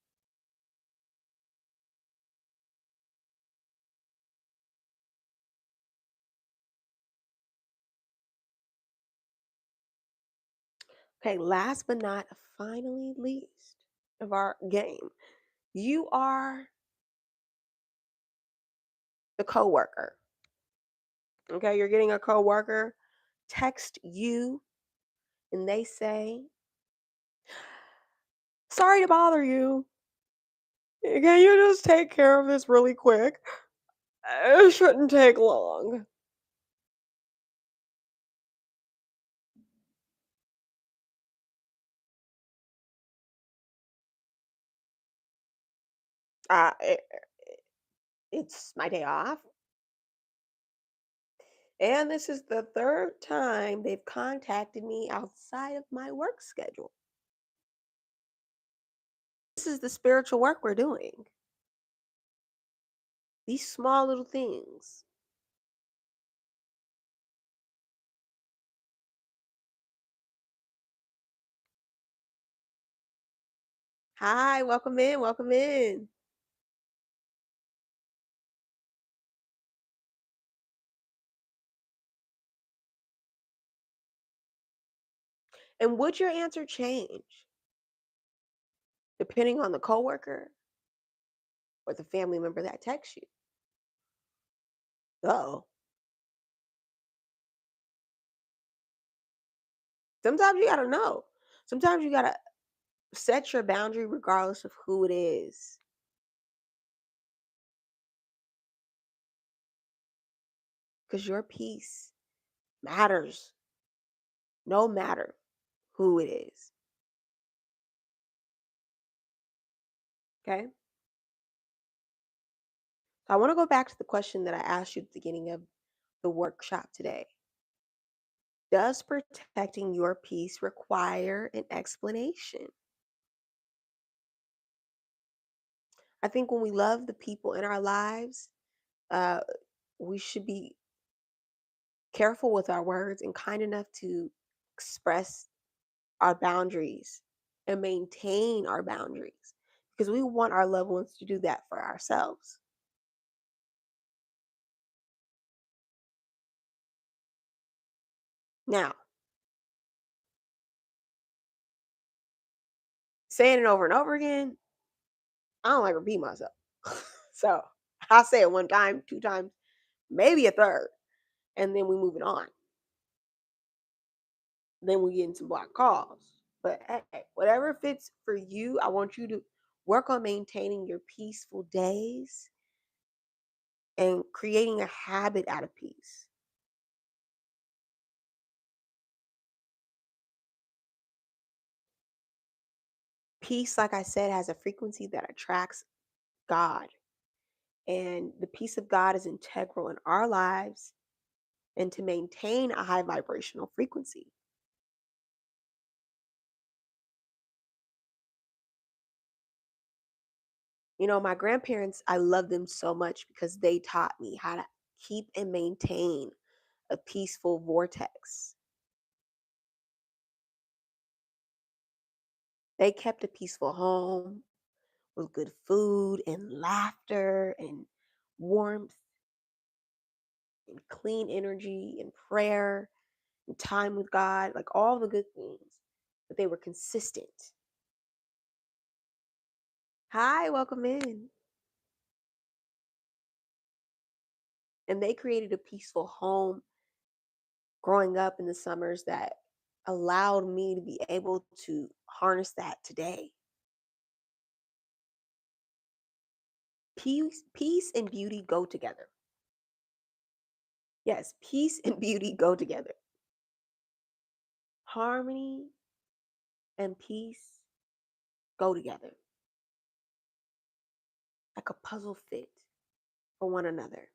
S1: Okay, last but not finally least of our game, you are the coworker. Okay, you're getting a coworker text you and they say, "Sorry to bother you. Can you just take care of this really quick? It shouldn't take long." Uh, it, it's my day off. And this is the third time they've contacted me outside of my work schedule. This is the spiritual work we're doing. These small little things. Hi, welcome in, welcome in. And would your answer change depending on the coworker or the family member that texts you? Oh, sometimes you gotta know. Sometimes you gotta set your boundary regardless of who it is. Because your peace matters no matter who it is. Okay? So I want to go back to the question that I asked you at the beginning of the workshop today. Does protecting your peace require an explanation? I think when we love the people in our lives, uh, we should be careful with our words and kind enough to express our boundaries and maintain our boundaries because we want our loved ones to do that for ourselves. Now, saying it over and over again, I don't like repeat myself. So I'll say it one time, two times, maybe a third, and then we move it on. Then we get into block calls. But hey, whatever fits for you, I want you to work on maintaining your peaceful days and creating a habit out of peace. Peace, like I said, has a frequency that attracts God. And the peace of God is integral in our lives and to maintain a high vibrational frequency. My grandparents, I love them so much because they taught me how to keep and maintain a peaceful vortex. They kept a peaceful home with good food and laughter and warmth and clean energy and prayer and time with God, like all the good things. But they were consistent. Hi, welcome in. And they created a peaceful home growing up in the summers that allowed me to be able to harness that today. Peace and beauty go together. Yes, peace and beauty go together. Harmony and peace go together like a puzzle fit for one another.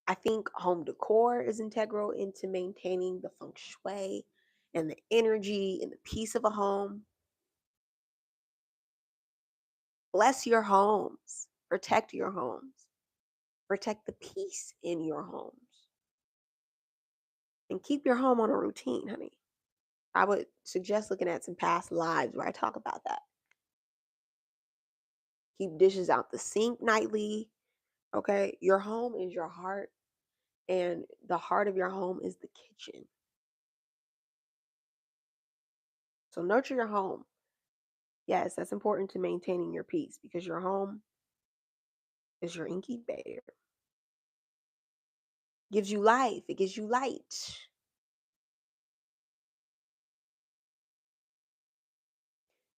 S1: I think home decor is integral into maintaining the feng shui and the energy and the peace of a home. Bless your homes, protect your homes, protect the peace in your homes, and keep your home on a routine, honey. I would suggest looking at some past lives where I talk about that. Keep dishes out the sink nightly. Okay. Your home is your heart, and the heart of your home is the kitchen. So nurture your home. Yes, that's important to maintaining your peace because your home is your incubator. Gives you life, it gives you light.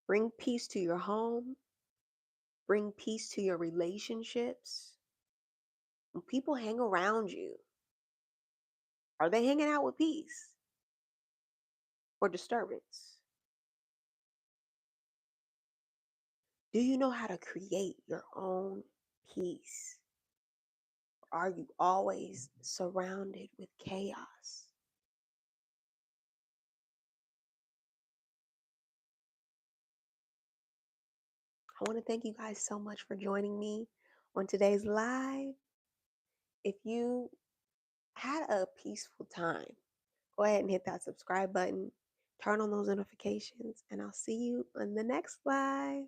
S1: Bring peace to your home, bring peace to your relationships. When people hang around you, are they hanging out with peace or disturbance? Do you know how to create your own peace? Or are you always surrounded with chaos? I want to thank you guys so much for joining me on today's live. If you had a peaceful time, go ahead and hit that subscribe button, turn on those notifications, and I'll see you on the next live.